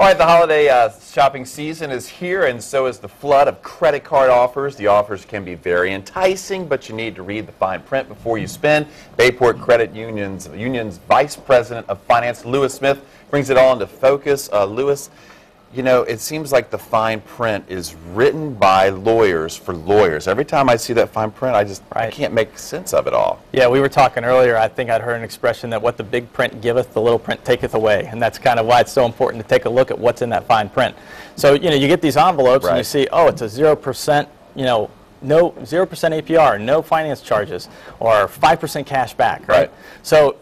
right, the holiday shopping season is here, and so is the flood of credit card offers. The offers can be very enticing, but you need to read the fine print before you spend. BayPort Credit Union's Vice President of Finance, Lewis Smith, brings it all into focus. Lewis, you know, it seems like the fine print is written by lawyers for lawyers. Every time I see that fine print, I can't make sense of it all. Yeah, we were talking earlier, I think I'd heard an expression that what the big print giveth, the little print taketh away. And that's kind of why it's so important to take a look at what's in that fine print. So, you know, you get these envelopes and you see, oh, it's a 0%, you know, no 0% APR, no finance charges, or 5% cash back, right? So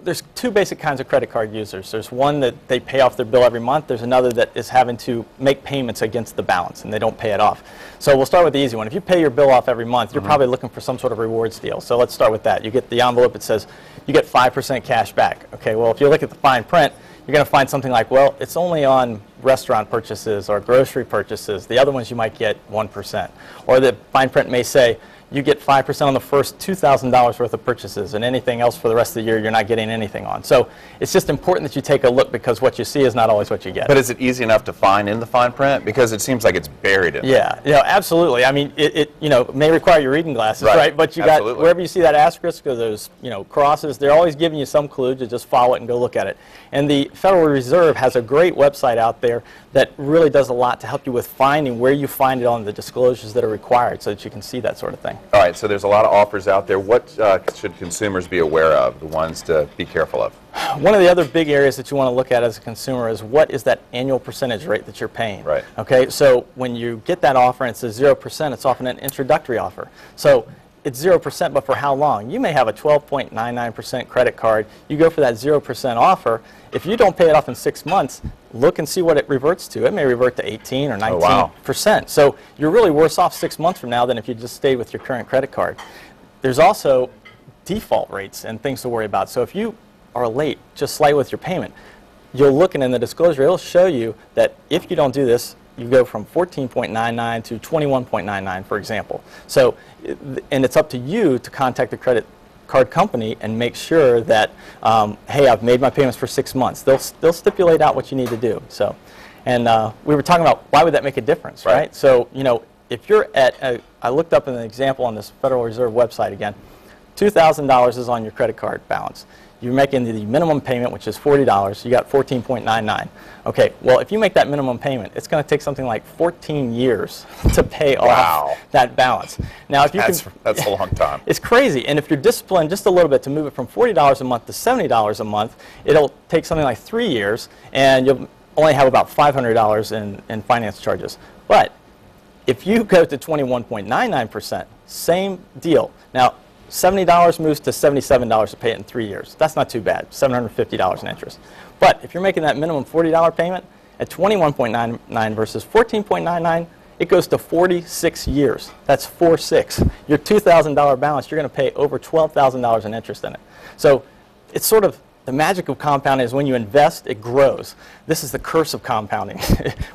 there's two basic kinds of credit card users. There's one that they pay off their bill every month. There's another that is having to make payments against the balance, and they don't pay it off. So we'll start with the easy one. If you pay your bill off every month, you're probably looking for some sort of rewards deal. So let's start with that. You get the envelope that says you get 5% cash back. Okay, well, if you look at the fine print, you're going to find something like, well, it's only on restaurant purchases or grocery purchases. The other ones you might get 1%. Or the fine print may say, you get 5% on the first $2,000 worth of purchases, and anything else for the rest of the year you're not getting anything on. So it's just important that you take a look, because what you see is not always what you get. But is it easy enough to find in the fine print? Because it seems like it's buried in there. Yeah, you know, absolutely. I mean, it you know, may require your reading glasses, right? But you got, wherever you see that asterisk or those, you know, crosses, they're always giving you some clue to just follow it and go look at it. And the Federal Reserve has a great website out there that really does a lot to help you with finding where you find it on the disclosures that are required, so that you can see that sort of thing. All right, so there's a lot of offers out there. What should consumers be aware of, the ones to be careful of? One of the other big areas that you want to look at as a consumer is what is that annual percentage rate that you're paying. Right. Okay, so when you get that offer and it says 0%, it's often an introductory offer. So it's 0%, but for how long? You may have a 12.99% credit card. You go for that 0% offer. If you don't pay it off in 6 months, look and see what it reverts to. It may revert to 18 or 19%. So you're really worse off 6 months from now than if you just stayed with your current credit card. There's also default rates and things to worry about. So if you are late just slightly with your payment, you'll look, and in the disclosure it'll show you that if you don't do this, you go from 14.99 to 21.99, for example. So, and it's up to you to contact the credit card company and make sure that, hey, I've made my payments for 6 months. They'll stipulate out what you need to do. So, and we were talking about why would that make a difference, right? So, you know, if you're at, I looked up an example on this Federal Reserve website again. $2,000 is on your credit card balance. You're making the minimum payment, which is $40. You got 14.99. Okay, well, if you make that minimum payment, it's going to take something like 14 years to pay off that balance. Now, if you that's a long time. It's crazy. And if you're disciplined just a little bit to move it from $40 a month to $70 a month, it'll take something like 3 years, and you'll only have about $500 in finance charges. But if you go to 21.99%, same deal. Now, $70 moves to $77 to pay it in 3 years. That's not too bad, $750 in interest. But if you're making that minimum $40 payment at 21.99 versus 14.99, it goes to 46 years. That's 4-6. Your $2,000 balance, you're going to pay over $12,000 in interest in it. So it's sort of the magic of compounding is when you invest, it grows. This is the curse of compounding.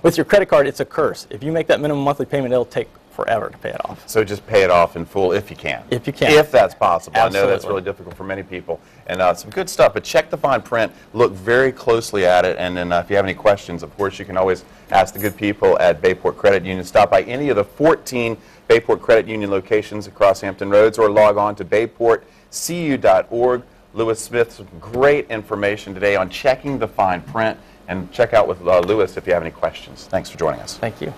With your credit card, it's a curse. If you make that minimum monthly payment, it'll take forever to pay it off. So just pay it off in full if you can. If you can. If that's possible. Absolutely. I know that's really difficult for many people. And some good stuff, but check the fine print, look very closely at it, and then if you have any questions, of course, you can always ask the good people at BayPort Credit Union. Stop by any of the 14 BayPort Credit Union locations across Hampton Roads, or log on to bayportcu.org. Lewis Smith, some great information today on checking the fine print, and check out with Lewis if you have any questions. Thanks for joining us. Thank you.